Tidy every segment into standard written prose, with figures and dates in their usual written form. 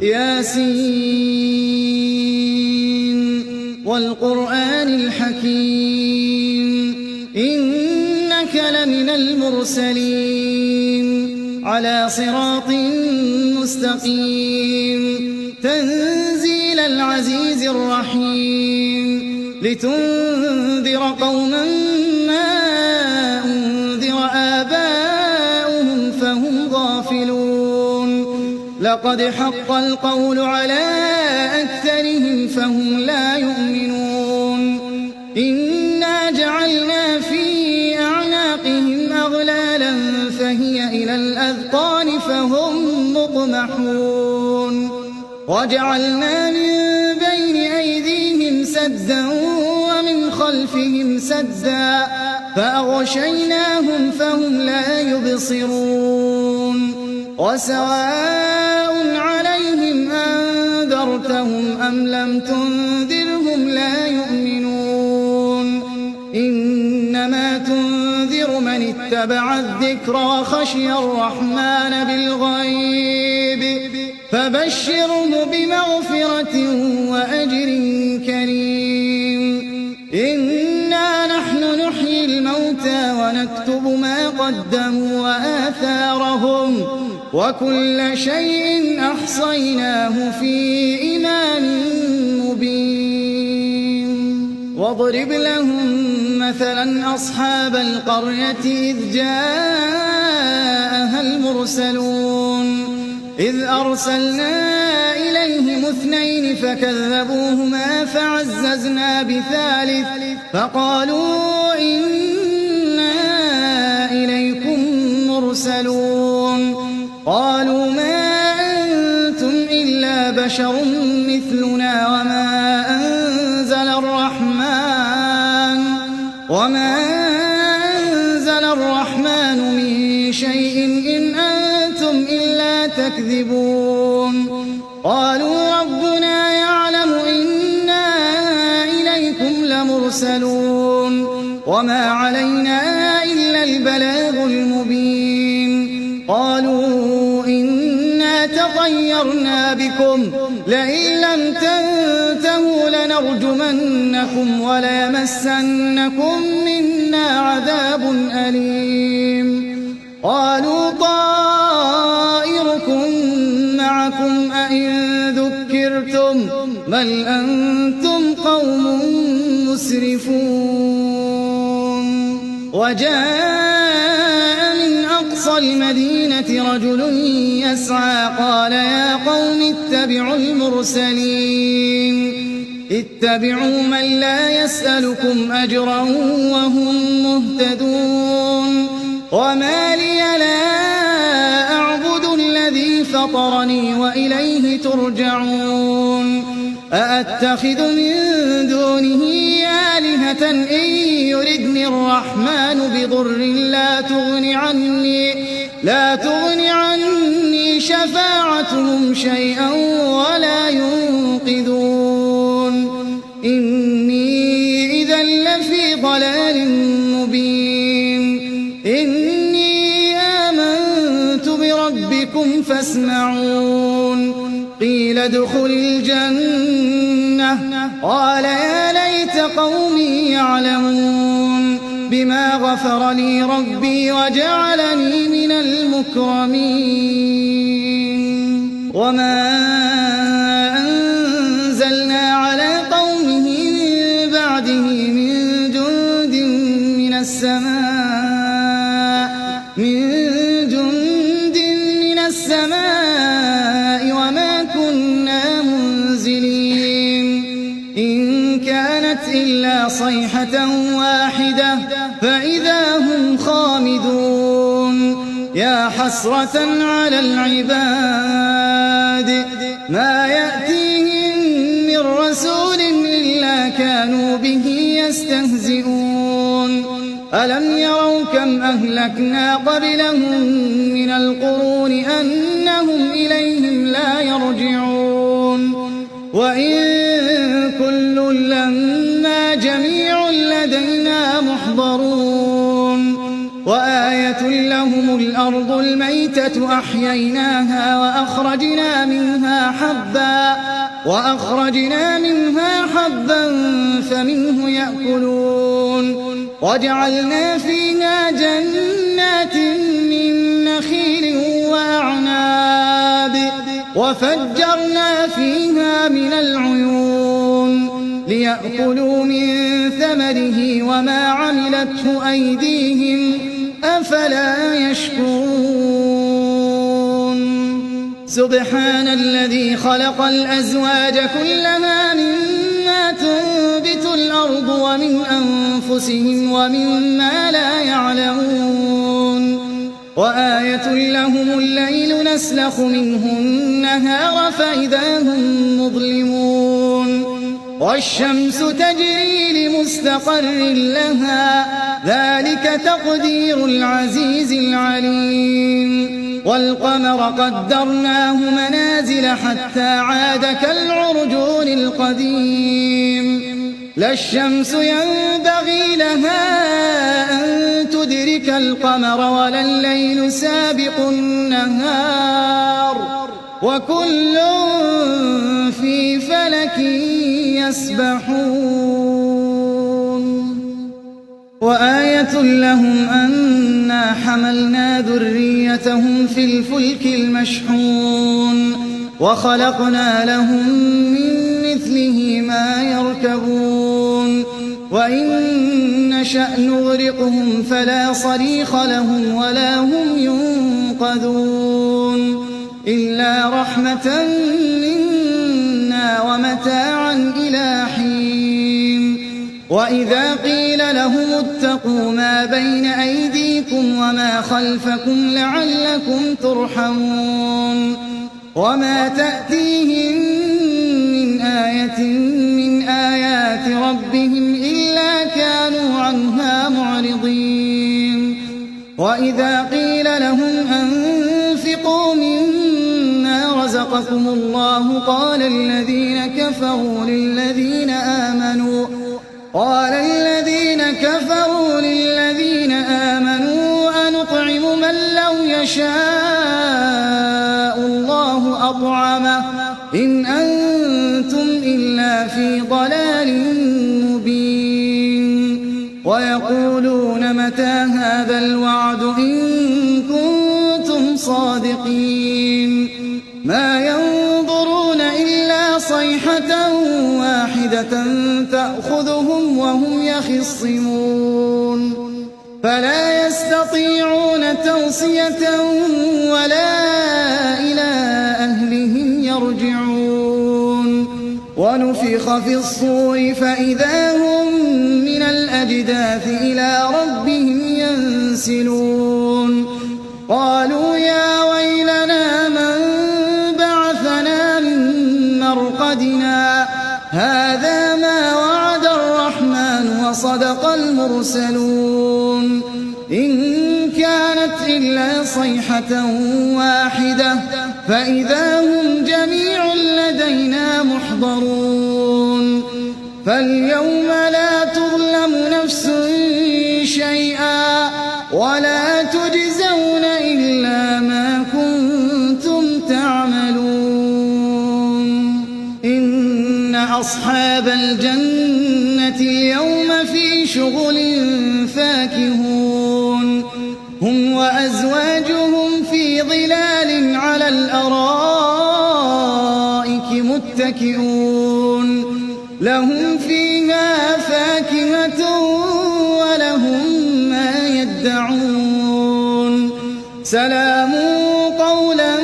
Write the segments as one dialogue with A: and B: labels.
A: ياسين والقرآن الحكيم إنك لمن المرسلين على صراط مستقيم تنزيل العزيز الرحيم لتنذر قوما ما أنذر آباؤهم فهم غافلون لقد حق القول على أكثرهم فهم لا يؤمنون إنا جعلنا في أعناقهم أغلالا فهي إلى الأذقان فهم مقمحون وجعلنا من بين أيديهم سدا ومن خلفهم سدا فأغشيناهم فهم لا يبصرون وسواء عليهم أنذرتهم أم لم تنذرهم لا يؤمنون إنما تنذر من اتبع الذكر وخشي الرحمن بالغيب فبشره بمغفرة وأجر كريم إنا نحن نحيي الموتى ونكتب ما قدموا وآثارهم وكل شيء أحصيناه في إمام مبين واضرب لهم مثلا أصحاب القرية إذ جاءها المرسلون إذ أرسلنا إليهم 2 فكذبوهما فعززنا بثالث فقالوا إنا إليكم مرسلون قالوا ما أنتم إلا بشر مثلنا وما أنزل الرحمن من شيء إن أنتم إلا تكذبون قالوا ربنا يعلم إنا إليكم لمرسلون وما علينا إلا البلاغ المبين قالوا إنا تطيرنا بكم لئن لم تنتهوا لنرجمنكم وليمسنكم منا عذاب أليم قالوا طائركم معكم أئن ذكرتم بل أنتم قوم مسرفون وجاء من أقصى المدينة رجل يسعى قال يا قوم اتبعوا المرسلين اتبعوا من لا يسألكم أجرا وهم مهتدون وما لي لا أعبد الذي فطرني وإليه ترجعون أأتخذ من دونه آلهة إن يردني الرحمن بضر لا تغن عني شفاعتهم شيئا ولا ينقذون إني إذا لفي ضلال مبين إني آمنت بربكم فاسمعون قيل ادخل الجنة قال يا ليت قومي يعلمون بما غفر لي ربي وجعلني من المكرمين وما أنزلنا على قومه من بعده من جند من السماء وما كنا منزلين إن كانت إلا صيحة واحدة فإذا هم خامدون يا حسرة على العباد ما يأتيهم من رسول إلا كانوا به يستهزئون ألم يروا كم أهلكنا قبلهم من القرون أنهم إليهم لا يرجعون وإن كل لما جميع لدينا محضرون وآية لهم الأرض الميتة أحييناها وأخرجنا منها حبا فمنه يأكلون وجعلنا فيها جنات من نخيل وأعناب وفجرنا فيها من العيون ليأكلوا من ثمره وما عملته أيديهم أفلا يشكرون سبحان الذي خلق الأزواج كلها مما تنبت الأرض ومن أنفسهم ومما لا يعلمون وآية لهم الليل نسلخ منه النهار فإذا هم مظلمون والشمس تجري لمستقر لها ذلك تقدير العزيز العليم والقمر قدرناه منازل حتى عاد كالعرجون القديم لا الشمس ينبغي لها أن تدرك القمر ولا الليل سابق النهار وكل في فلك يسبحون وآية لهم أنا حملنا ذريتهم في الفلك المشحون وخلقنا لهم من مثله ما يركبون وإن نشأ نغرقهم فلا صريخ لهم ولا هم ينقذون إلا رحمة منا ومتاعا إلى حين وإذا قيل لهم اتقوا ما بين أيديكم وما خلفكم لعلكم ترحمون وما تأتيهم من آية من آيات ربهم إلا كانوا عنها معرضين وإذا قيل لهم أنفقوا مما رزقكم الله قال الذين كفروا للذين آمنوا أنطعم من لو يشاء الله أطعمه إن أنتم إلا في ضلال مبين ويقولون متى هذا الوعد إن كنتم صادقين ما ينظرون إلا صيحة واحدة تأخذهم وهم يخصمون فلا يستطيعون توصية ولا إلى أهلهم يرجعون ونفخ في الصور فإذا هم من الأجداث إلى ربهم ينسلون قالوا يا ويلنا من بعثنا من مرقدنا هذا ما وعد الرحمن وصدق المرسلون إن كانت إلا صيحة واحدة فإذا هم جميع لدينا محضرون فاليوم لا تظلم نفس شيئا ولا تجزون إلا ما كنتم تعملون إن أصحاب الجنة اليوم في شغل فاكهون هم وأزواجهم في ظلال على الأرائك متكئون لهم فيها فاكهة ولهم ما يدعون سلام قولا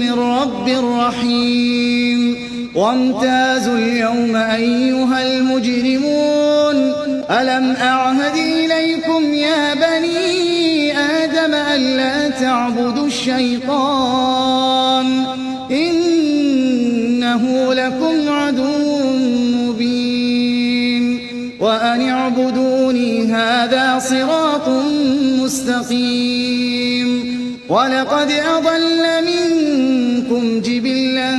A: من رب رحيم وامتازوا اليوم أيها المجرمون ألم أعهد إليكم يا بني آدم ألا تعبدوا الشيطان إنه لكم عدو مبين وأن اعبدوني هذا صراط مستقيم ولقد أضل منكم جبلا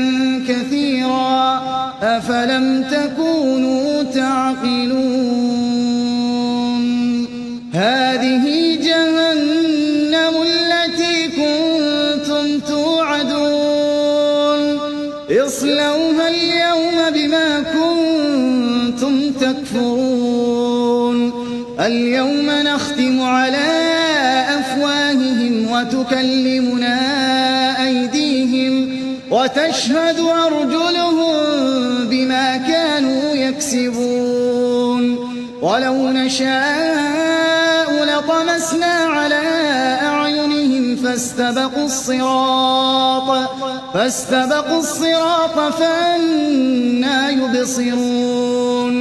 A: كثيرا أفلم تكونوا تعقلون هذه جهنم اصلوها اليوم بما كنتم تكفرون اليوم نختم على أفواههم وتكلمنا أيديهم وتشهد أرجلهم بما كانوا يكسبون ولو نشاء لطمسنا على أعينهم فاستبقوا الصراط فأنى يبصرون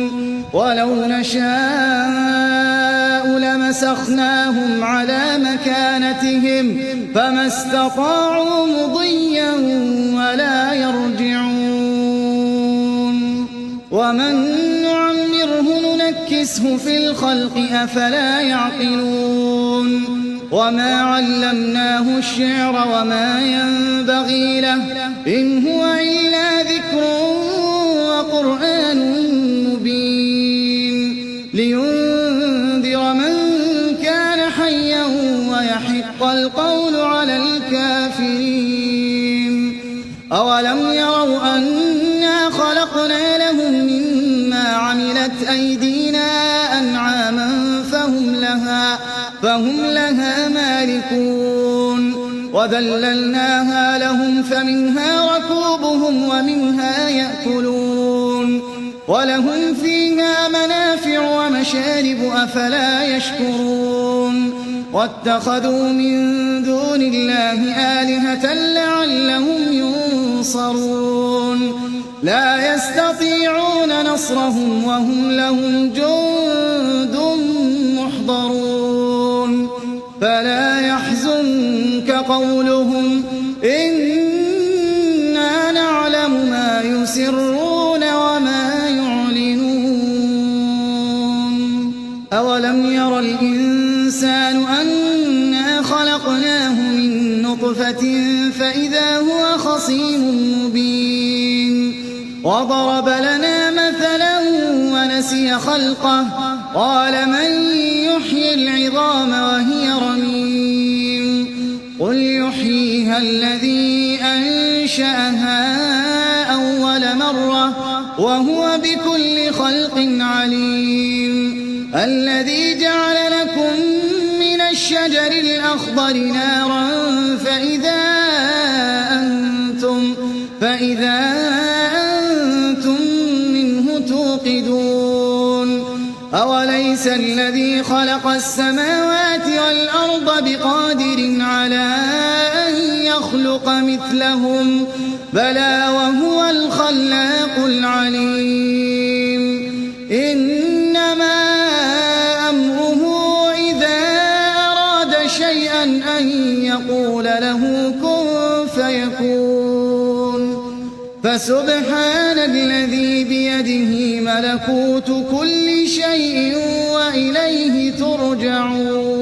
A: ولو نشاء لمسخناهم على مكانتهم فما استطاعوا مضيا ولا يرجعون ومن نعمره ننكسه في الخلق أفلا يعقلون وما علمناه الشعر وما ينبغي له إن هو إلا ذكر وقرآن مبين لينذر من كان حيا ويحق القول على الكافرين أولم يروا أنا خلقنا لهم مما عملت أيدينا أنعاما فهم لها مالكون وذللناها لهم فمنها ركوبهم ومنها يأكلون ولهم فيها منافع ومشارب أفلا يشكرون واتخذوا من دون الله آلهة لعلهم ينصرون لا يستطيعون نصرهم وهم لهم جند محضرون فلا يحزنك قولهم إنا نعلم ما يسرون وما يعلنون أولم ير الإنسان أنا خلقناه من نطفة فإذا هو خصيم مبين وضرب لنا مثلا ونسي خلقه قال من يحيي العظام وهي رميم قل يحييها الذي أنشأها أول مرة وهو بكل خلق عليم الذي جعل لكم من الشجر الأخضر نارا فإذا أنتم منه توقدون أوليس الذي خلق السماوات والأرض بقادر على أن يخلق مثلهم بلى وهو الخلاق العليم إنما أمره إذا أراد شيئا أن يقول له كن فيكون فسبحان الذي بيده ملكوت كل شيء وإليه ترجعون